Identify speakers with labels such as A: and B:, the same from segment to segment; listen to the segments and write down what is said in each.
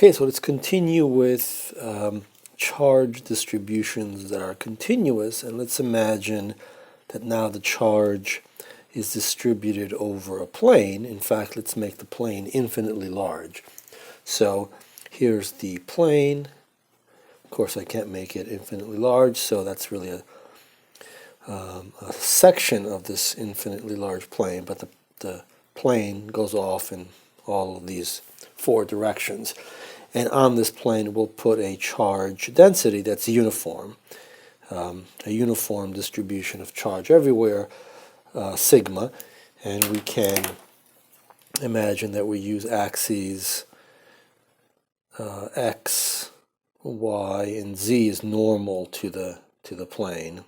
A: Okay, so let's continue with charge distributions that are continuous, and let's imagine that now the charge is distributed over a plane. In fact, let's make the plane infinitely large. So here's the plane. Of course, I can't make it infinitely large, so that's really a section of this infinitely large plane, but the plane goes off in all of these four directions. And on this plane, we'll put a charge density that's uniform, a uniform distribution of charge everywhere, sigma. And we can imagine that we use axes x, y, and z is normal to the plane.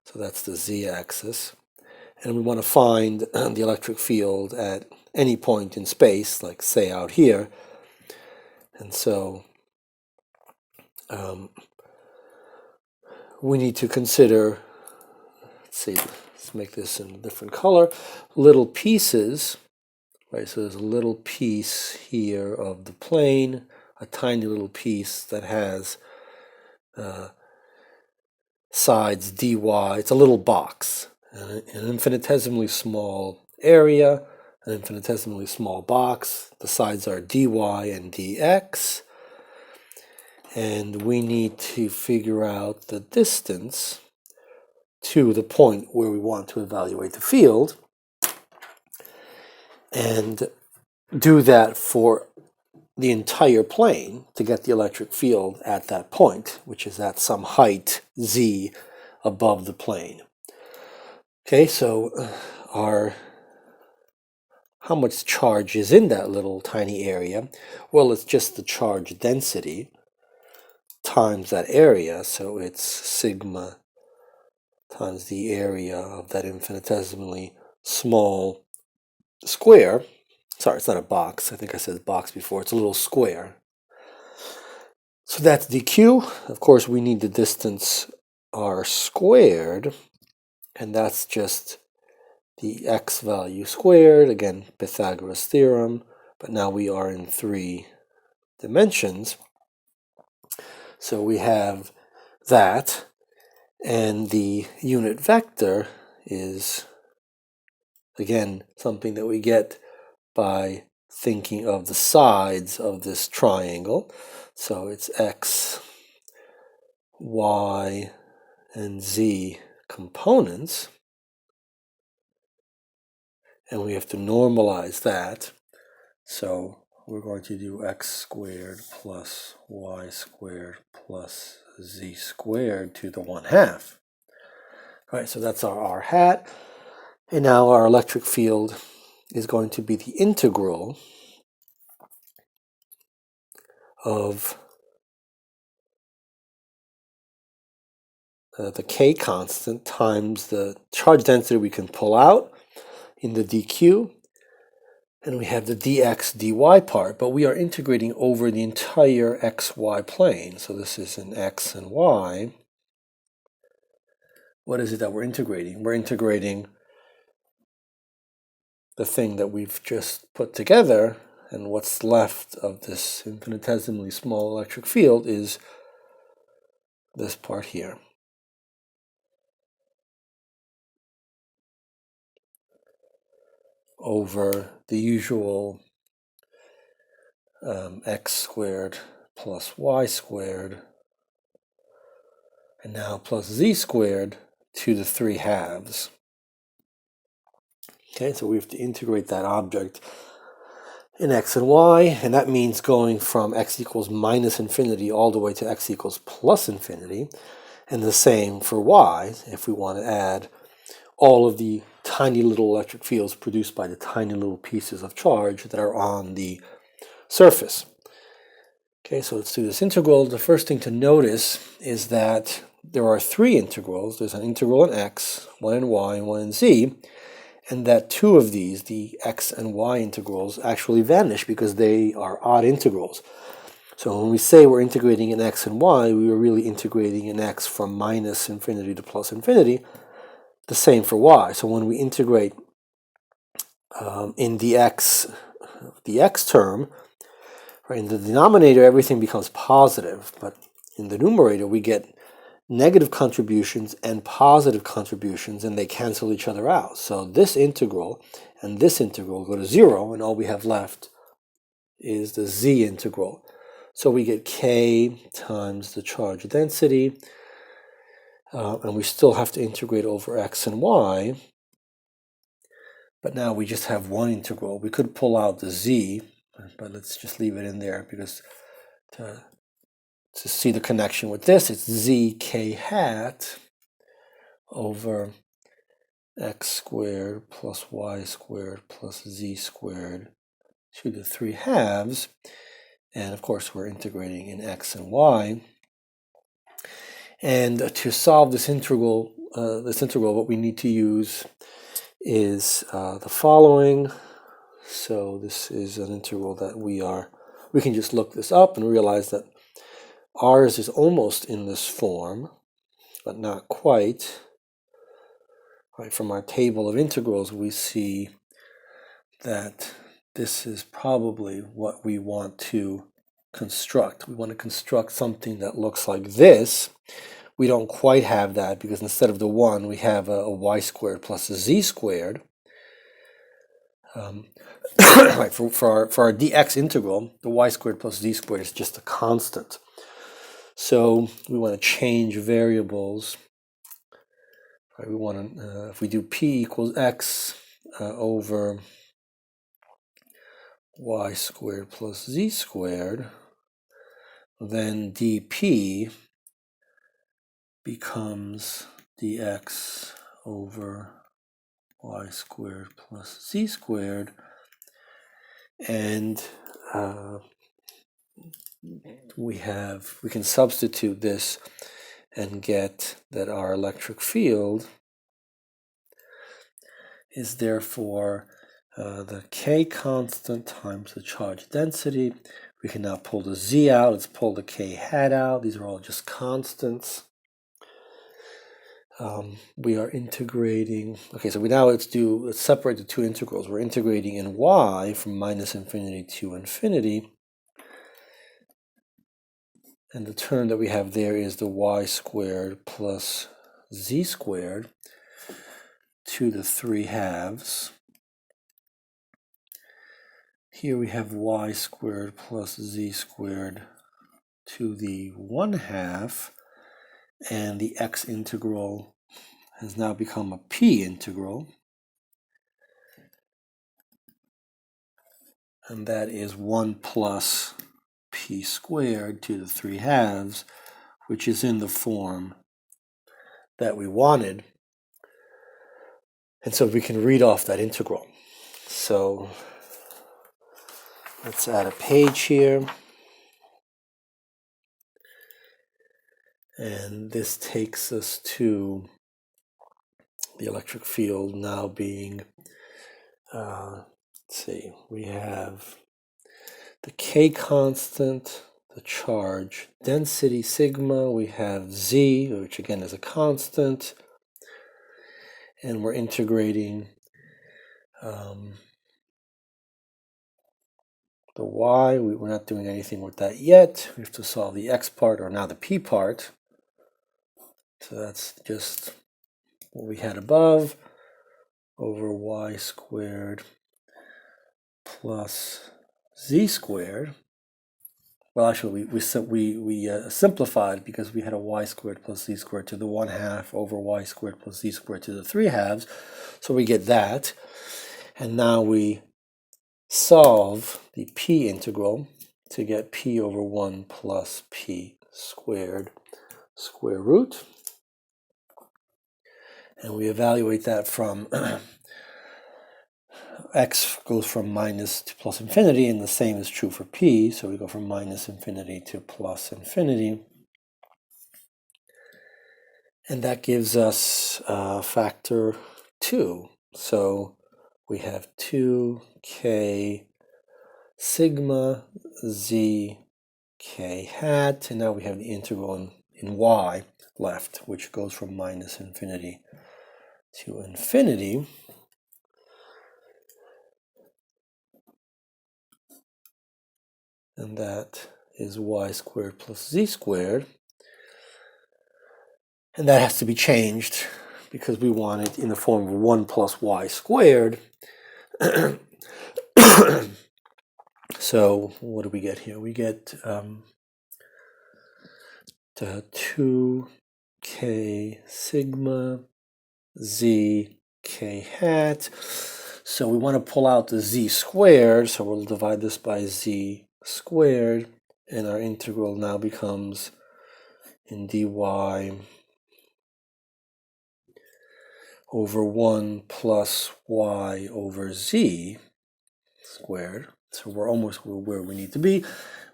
A: So that's the z-axis. And we want to find the electric field at any point in space, like say out here. And so we need to consider, let's make this in a different color, little pieces, right? So there's a little piece here of the plane, a tiny little piece that has sides dy. It's a little box, an infinitesimally small area, an infinitesimally small box. The sides are dy and dx. And we need to figure out the distance to the point where we want to evaluate the field, and do that for the entire plane to get the electric field at that point, which is at some height z above the plane. Okay, so how much charge is in that little tiny area? Well, it's just the charge density times that area, so it's sigma times the area of that infinitesimally small square. Sorry, it's not a box. I think I said box before. It's a little square. So that's dq. Of course, we need the distance r squared, and that's just the x value squared. Again, Pythagoras theorem, but now we are in 3 dimensions. So we have that, and the unit vector is, again, something that we get by thinking of the sides of this triangle. So it's x, y, and z components, and we have to normalize that. So we're going to do x squared plus y squared plus z squared to the 1/2. All right, so that's our r hat. And now our electric field is going to be the integral of the k constant times the charge density we can pull out in the dq. And we have the dx dy part, but we are integrating over the entire xy plane. So this is an x and y. What is it that we're integrating? We're integrating the thing that we've just put together, and what's left of this infinitesimally small electric field is this part here. Over the usual x squared plus y squared, and now plus z squared to the 3/2. Okay, so we have to integrate that object in x and y, and that means going from x equals minus infinity all the way to x equals plus infinity, and the same for y if we want to add all of the tiny little electric fields produced by the tiny little pieces of charge that are on the surface. Okay, so let's do this integral. The first thing to notice is that there are 3 integrals. There's an integral in x, one in y, and one in z, and that 2 of these, the x and y integrals, actually vanish because they are odd integrals. So when we say we're integrating in x and y, we are really integrating in x from minus infinity to plus infinity. The same for y. So when we integrate in the x term, Right? In the denominator, everything becomes positive, but in the numerator, we get negative contributions and positive contributions, and they cancel each other out. So this integral and this integral go to 0, and all we have left is the z integral. So we get k times the charge density, and we still have to integrate over x and y, but now we just have one integral. We could pull out the z, but let's just leave it in there, because to see the connection with this, it's zk hat over x squared plus y squared plus z squared to the 3 halves. And of course, we're integrating in x and y. And to solve this integral, what we need to use is the following. So this is an integral that we can just look this up and realize that ours is almost in this form, but not quite. Right, from our table of integrals, we see that this is probably what we want to construct. We want to construct something that looks like this. We don't quite have that, because instead of the 1, we have a y squared plus a z squared. Right, for our dx integral, the y squared plus z squared is just a constant. So we want to change variables. Right, we want to, if we do p equals x over y squared plus z squared, then dp becomes dx over y squared plus z squared, and we can substitute this and get that our electric field is therefore the k constant times the charge density. We can now pull the z out. Let's pull the k hat out. These are all just constants. We are integrating. Okay, so let's separate the two integrals. We're integrating in y from minus infinity to infinity. And the term that we have there is the y squared plus z squared to the 3 halves. Here we have y squared plus z squared to the 1/2, and the x integral has now become a p integral, and that is 1 plus p squared to the 3 halves, which is in the form that we wanted. And so we can read off that integral. So let's add a page here. And this takes us to the electric field now being, let's see, we have the k constant, the charge density sigma, we have z, which again is a constant, and we're integrating the y. We're not doing anything with that yet. We have to solve the x part, or now the p part. So that's just what we had above, over y squared plus z squared. Well, actually, we simplified, because we had a y squared plus z squared to the 1/2 over y squared plus z squared to the 3 halves. So we get that. And now we solve the p integral to get p over 1 plus p squared square root. And we evaluate that from x goes from minus to plus infinity, and the same is true for p. So we go from minus infinity to plus infinity. And that gives us factor 2. So we have 2k sigma z k hat, and now we have the integral in y left, which goes from minus infinity to infinity. and that is y squared plus z squared. And that has to be changed because we want it in the form of 1 plus y squared. So what do we get here? We get 2k sigma z k hat. So we want to pull out the z squared, so we'll divide this by z squared, and our integral now becomes in dy over 1 plus y over z squared. So we're almost where we need to be.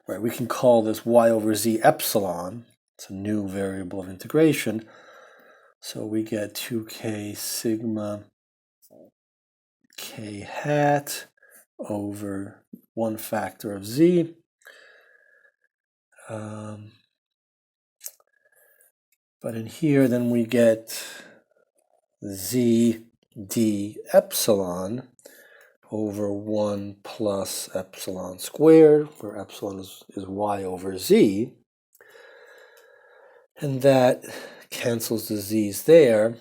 A: Right, we can call this y over z epsilon. It's a new variable of integration. So we get 2k sigma k hat over 1 factor of z. But in here, then we get z d epsilon over 1 plus epsilon squared, where epsilon is y over z. And that cancels the z's there,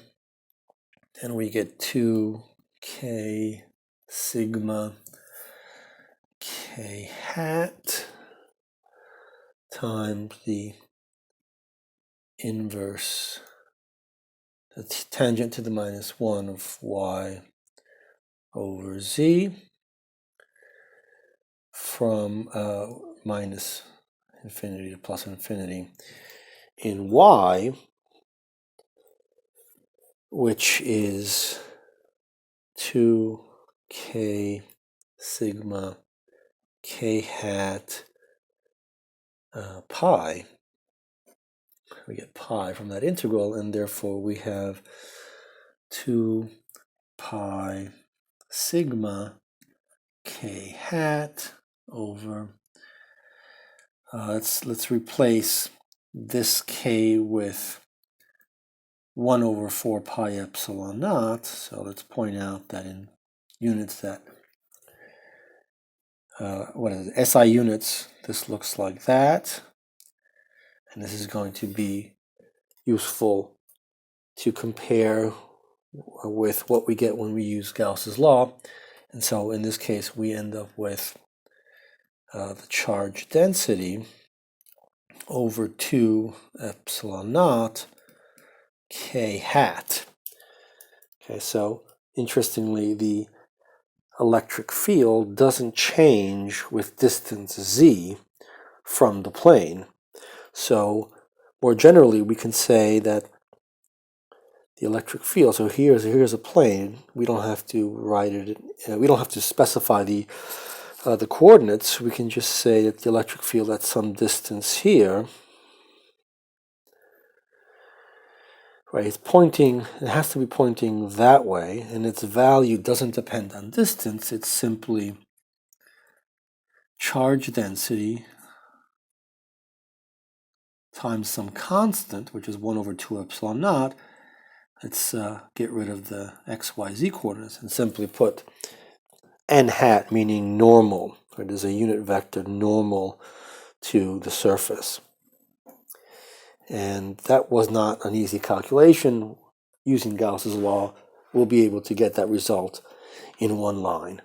A: and we get 2k sigma k hat times the inverse, the tangent to the minus 1 of y over z from minus infinity to plus infinity in y, which is 2k sigma k hat pi. We get pi from that integral, and therefore we have 2 pi sigma k hat over, let's replace this k with 1 over 4 pi epsilon naught. So let's point out that in units that, SI units, this looks like that. And this is going to be useful to compare with what we get when we use Gauss's law. And so in this case, we end up with the charge density over 2 epsilon naught k hat. Okay, so interestingly, the electric field doesn't change with distance z from the plane. So more generally, we can say that the electric field, so here's a plane. We don't have to write it, we don't have to specify the coordinates. We can just say that the electric field at some distance here, right, it's pointing, it has to be pointing that way, and its value doesn't depend on distance. It's simply charge density times some constant, which is 1 over 2 epsilon naught. Let's get rid of the x, y, z coordinates and simply put n hat, meaning normal. It is a unit vector normal to the surface. And that was not an easy calculation. Using Gauss's law, we'll be able to get that result in one line.